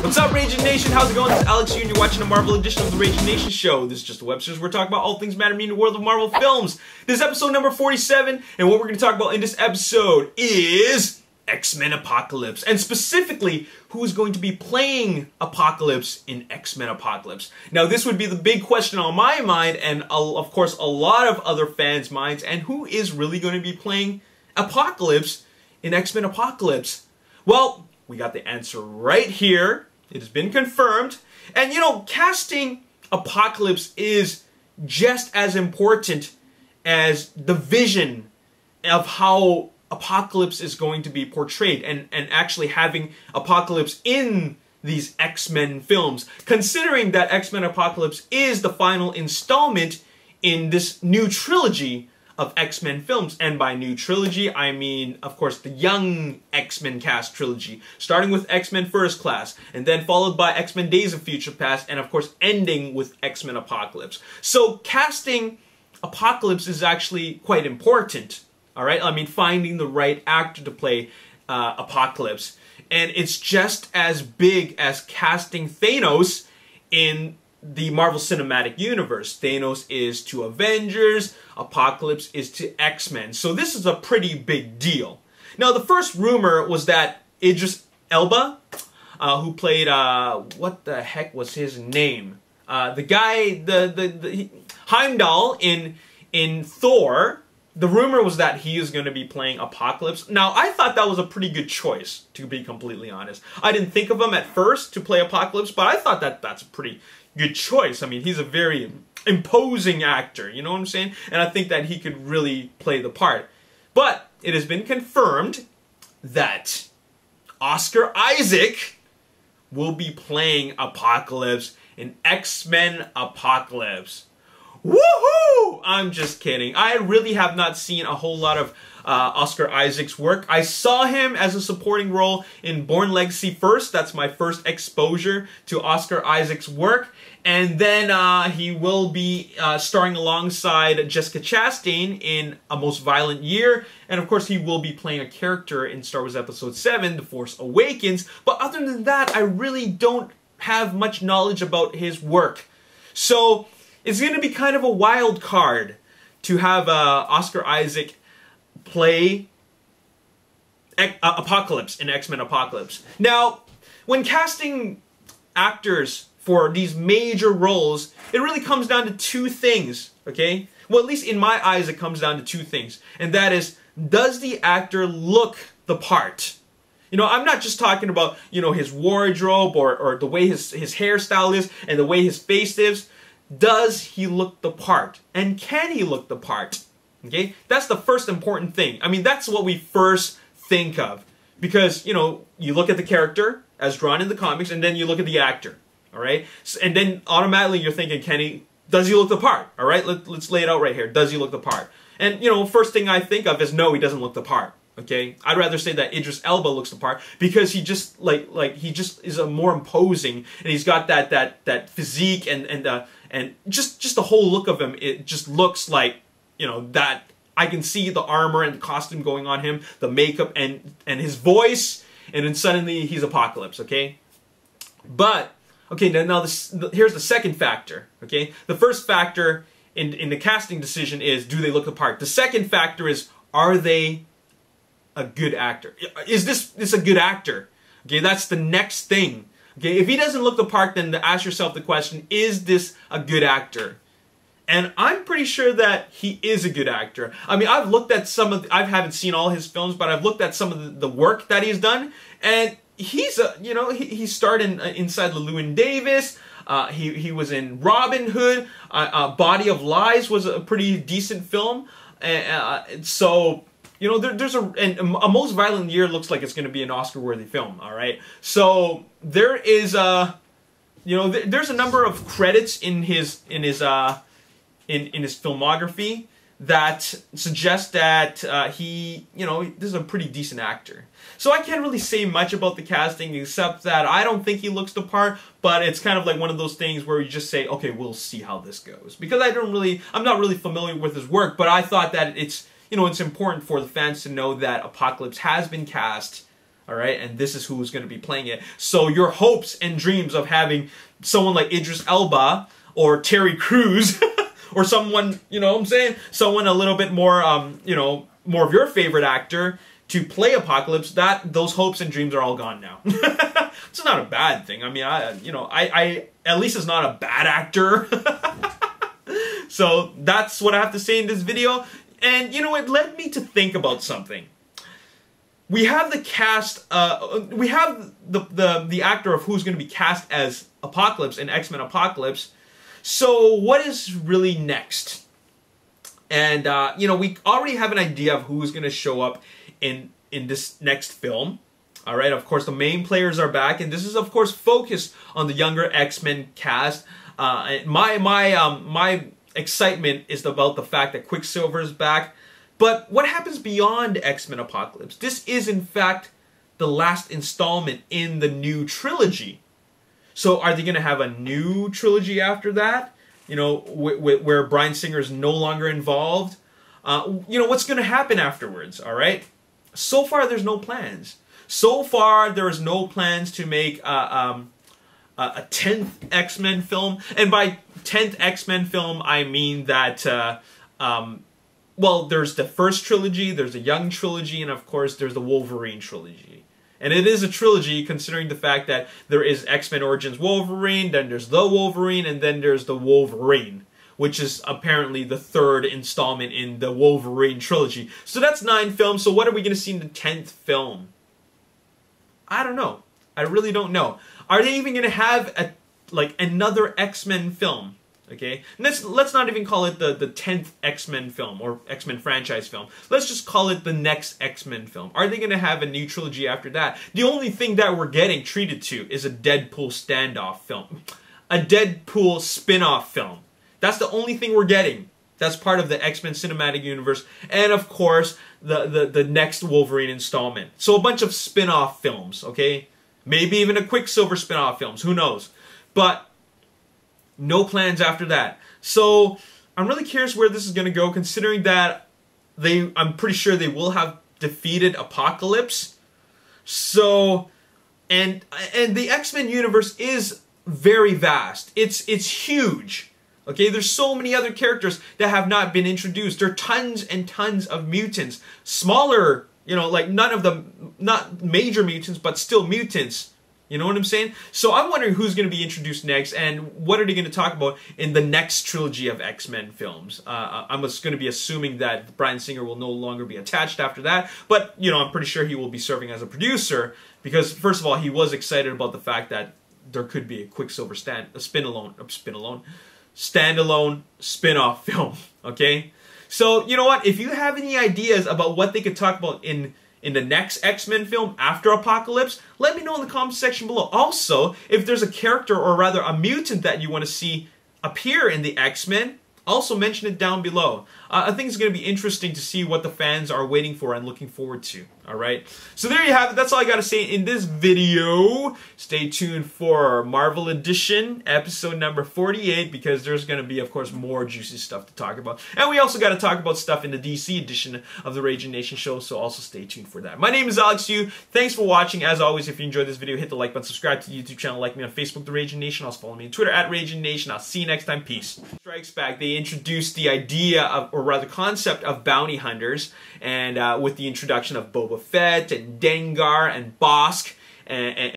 What's up, Ragin Nation? How's it going? This is Alex here, and you're watching a Marvel edition of the Ragin Nation Show. This is just a web series where we're talking about all things matter in the world of Marvel films. This is episode number 47, and what we're going to talk about in this episode is X-Men Apocalypse, and specifically, who is going to be playing Apocalypse in X-Men Apocalypse. Now, this would be the big question on my mind, and of course, a lot of other fans' minds, and who is really going to be playing Apocalypse in X-Men Apocalypse? Well, we got the answer right here. It has been confirmed. And you know, casting Apocalypse is just as important as the vision of how Apocalypse is going to be portrayed, and actually having Apocalypse in these X-Men films, considering that X-Men Apocalypse is the final installment in this new trilogy of X-Men films. And by new trilogy, I mean, of course, the young X-Men cast trilogy, starting with X-Men First Class, and then followed by X-Men Days of Future Past, and of course, ending with X-Men Apocalypse. So casting Apocalypse is actually quite important, alright? I mean, finding the right actor to play Apocalypse. And it's just as big as casting Thanos in the Marvel Cinematic Universe. Thanos is to Avengers, Apocalypse is to X-Men. So this is a pretty big deal. Now, the first rumor was that Idris Elba, who played, what the heck was his name? The guy, the Heimdall in Thor. The rumor was that he is going to be playing Apocalypse. Now, I thought that was a pretty good choice, to be completely honest. I didn't think of him at first to play Apocalypse, but I thought that that's a pretty good choice. I mean, he's a very imposing actor, you know what I'm saying? And I think that he could really play the part. But it has been confirmed that Oscar Isaac will be playing Apocalypse in X-Men Apocalypse. Woohoo! I'm just kidding. I really have not seen a whole lot of Oscar Isaac's work. I saw him as a supporting role in Bourne Legacy first. That's my first exposure to Oscar Isaac's work. And then he will be starring alongside Jessica Chastain in A Most Violent Year. And of course, he will be playing a character in Star Wars Episode 7, The Force Awakens. But other than that, I really don't have much knowledge about his work. So it's going to be kind of a wild card to have Oscar Isaac play Apocalypse in X-Men Apocalypse. Now, when casting actors for these major roles, it really comes down to two things, okay? Well, at least in my eyes, it comes down to two things. And that is, does the actor look the part? You know, I'm not just talking about, you know, his wardrobe or the way his hairstyle is and the way his face is. Does he look the part? And can he look the part? Okay? That's the first important thing. I mean, that's what we first think of. Because, you know, you look at the character as drawn in the comics, and then you look at the actor. Alright? And then automatically you're thinking, does he look the part? Alright? Let's lay it out right here. Does he look the part? And, you know, first thing I think of is, no, he doesn't look the part. Okay? I'd rather say that Idris Elba looks the part, because he just, he just is a more imposing, and he's got that physique and just the whole look of him. It just looks like, you know, that I can see the armor and the costume going on him, the makeup and his voice, and then suddenly he's Apocalypse, okay? But, okay, now here's the second factor, okay? The first factor in the casting decision is, do they look the part? The second factor is, are they a good actor? Is this a good actor? Okay, that's the next thing. Okay, if he doesn't look the part, then ask yourself the question, is this a good actor? And I'm pretty sure that he is a good actor. I mean, I've looked at some of, I haven't seen all his films, but I've looked at some of the work that he's done, and he's you know, he starred in Inside Llewyn Davis. He was in Robin Hood. Body of Lies was a pretty decent film. So, you know, there's a Most Violent Year looks like it's going to be an Oscar-worthy film, all right? So there is you know, there's a number of credits in his filmography that suggest that he, you know, this is a pretty decent actor. So I can't really say much about the casting except that I don't think he looks the part, but it's kind of like one of those things where you just say, okay, we'll see how this goes. Because I'm not really familiar with his work, but I thought that it's, you know, it's important for the fans to know that Apocalypse has been cast All right, and this is who's going to be playing it. So your hopes and dreams of having someone like Idris Elba or Terry Crews or someone, you know what I'm saying, someone a little bit more, you know, more of your favorite actor to play Apocalypse, those hopes and dreams are all gone now. It's not a bad thing. I mean, I at least is not a bad actor. So that's what I have to say in this video. And you know, it led me to think about something. We have the cast, we have the actor of who's going to be cast as Apocalypse in X-Men Apocalypse. So what is really next? And you know, we already have an idea of who's going to show up in this next film. All right, of course, the main players are back, and this is, of course, focused on the younger X-Men cast. My excitement is about the fact that Quicksilver is back. But what happens beyond X-Men Apocalypse? This is, in fact, the last installment in the new trilogy. So are they going to have a new trilogy after that? You know, where Bryan Singer is no longer involved? You know, what's going to happen afterwards, all right? So far, there's no plans. So far, there's no plans to make a 10th X-Men film. And by 10th X-Men film, I mean that, well, there's the first trilogy, there's the Young trilogy, and of course, there's the Wolverine trilogy. And it is a trilogy, considering the fact that there is X-Men Origins Wolverine, then there's the Wolverine, and then there's the Wolverine, which is apparently the third installment in the Wolverine trilogy. So that's 9 films. So what are we going to see in the 10th film? I don't know. I really don't know. Are they even going to have another X-Men film? Okay, let's not even call it the 10th X-Men film or X-Men franchise film. Let's just call it the next X-Men film. Are they going to have a new trilogy after that? The only thing that we're getting treated to is a Deadpool standoff film. A Deadpool spin-off film. That's the only thing we're getting. That's part of the X-Men cinematic universe. And of course, the next Wolverine installment. So a bunch of spin-off films, okay? Maybe even a Quicksilver spin-off films, who knows? But no plans after that. So I'm really curious where this is going to go, considering that I'm pretty sure they will have defeated Apocalypse. So, and the X-Men universe is very vast. It's huge. Okay, there's so many other characters that have not been introduced. There are tons and tons of mutants. Smaller, you know, like none of them, not major mutants, but still mutants. You know what I'm saying? So I'm wondering who's going to be introduced next, and what are they going to talk about in the next trilogy of X-Men films. I'm just going to be assuming that Bryan Singer will no longer be attached after that, but, you know, I'm pretty sure he will be serving as a producer, because, first of all, he was excited about the fact that there could be a Quicksilver standalone spin-off film, okay? So, you know what? If you have any ideas about what they could talk about in the next X-Men film after Apocalypse, let me know in the comment section below. Also, if there's a character, or rather a mutant, that you want to see appear in the X-Men, also mention it down below. I think it's going to be interesting to see what the fans are waiting for and looking forward to. Alright? So there you have it. That's all I got to say in this video. Stay tuned for Marvel Edition, episode number 48, because there's going to be, of course, more juicy stuff to talk about. And we also got to talk about stuff in the DC edition of the Ragin Nation show, so also stay tuned for that. My name is Alex Yu. Thanks for watching. As always, if you enjoyed this video, hit the like button, subscribe to the YouTube channel, like me on Facebook, The Ragin Nation. Also follow me on Twitter, @RaginNation. I'll see you next time. Peace. Strikes Back, they introduced the idea of, or rather concept of, bounty hunters, and with the introduction of Boba Fett and Dengar and Bosk and